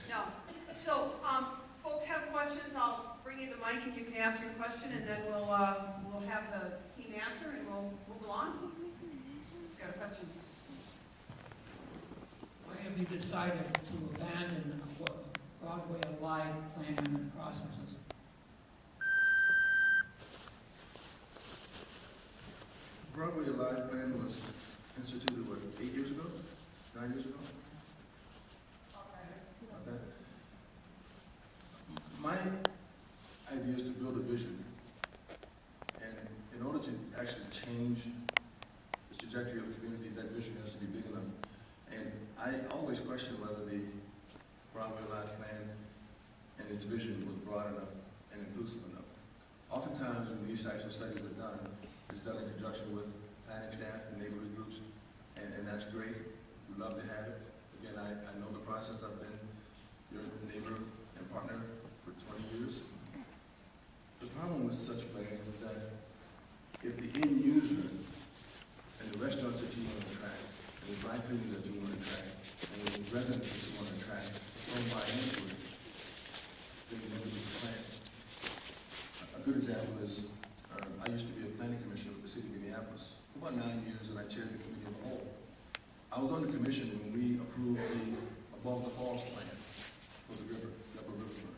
No. So, folks have questions, I'll bring you the mic and you can ask your question, and then we'll have the team answer and we'll move along. Who's got a question? Why have you decided to abandon what Broadway Alive planning and processes? Broadway Alive plan was instituted, what, 8 years ago? 9 years ago? Okay. My idea is to build a vision, and in order to actually change the trajectory of the community, that vision has to be big enough. And I always question whether the Broadway Alive plan and its vision was broad enough and inclusive enough. Oftentimes, when these types of studies are done, it's done in conjunction with planning staff and neighborhood groups, and that's great. We love to have it. Again, I know the process. I've been your neighbor and partner for 20 years. The problem with such plans is that if the end user and the restaurants that you want to attract, and the dry cleaners that you want to attract, and the residents that you want to attract don't buy into it, then you never do the plan. A good example is I used to be a planning commissioner with the city of Minneapolis for about 9 years, and I chaired the committee of the whole. I was on the commission when we approved the Above the Falls plan for the river, the upper river.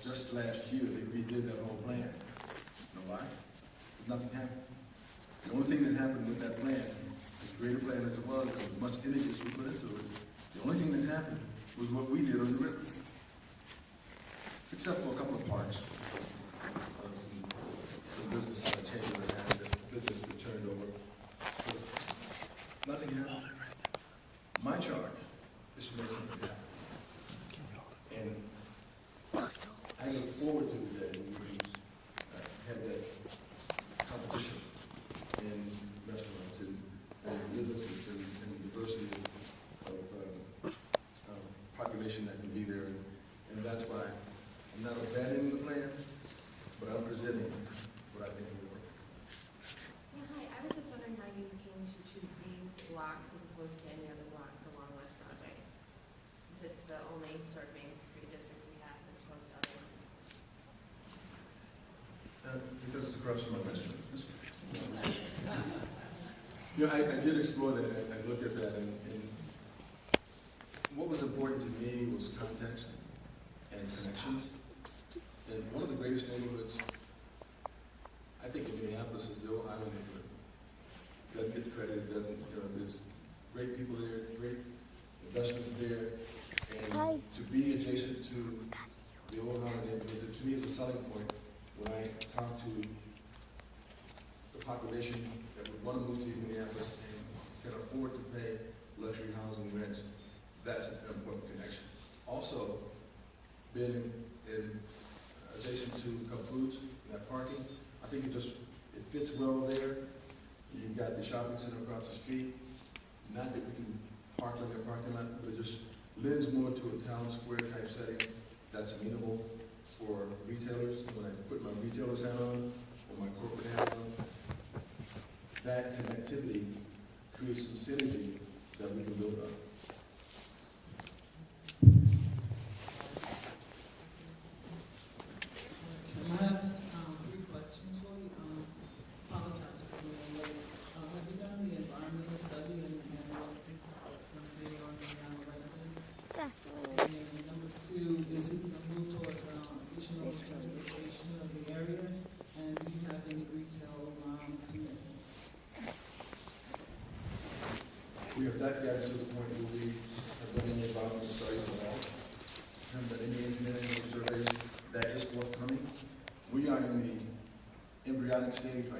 Just last year, they redid that whole plan. You know why? Nothing happened. The only thing that happened with that plan, as great a plan as it was, there was much energy we put into it, the only thing that happened was what we did on the river. Except for a couple of parks. Some business changes that happened, business that turned over. But nothing happened. My charge is to make something happen. And I look forward to the day when we have that competition in restaurants and businesses and diversity of population that can be there. And that's why I'm not abandoning the plan, but I'm presenting what I think will work. Yeah, hi. I was just wondering how you came to choose these blocks as opposed to any other blocks along West Broadway, since it's the only sort of main street district we have as opposed to other ones. Because it's across from my restaurant. Yeah, I did explore that and I looked at that, and what was important to me was context and connections. And one of the greatest neighborhoods, I think, in Minneapolis is the old Island neighborhood. Doesn't get credit, doesn't, there's great people there, great investments there, and to be adjacent to the old Island neighborhood, to me, is a selling point when I talk to the population that would want to move to Minneapolis and can afford to pay luxury housing rents. That's an important connection. Also, being in adjacent to Cub Foods, that parking, I think it fits well there. You've got the shopping center across the street. Not that we can park on their parking lot, but it just lends more to a town square type setting that's amenable for retailers. When I put my retailer's hat on or my corporate hat on, that connectivity creates some synergy that we can build on. I have 3 questions for you. Apologize for being late. Have you done the environmental study and what they are around the residents? And number 2, is this a move toward additional gentrification of the area? And do you have any retail commitments? We have not gotten to the point where we have done any environmental studies at all. Haven't done any engineering surveys. That is forthcoming. We are in the embryonic stage right now.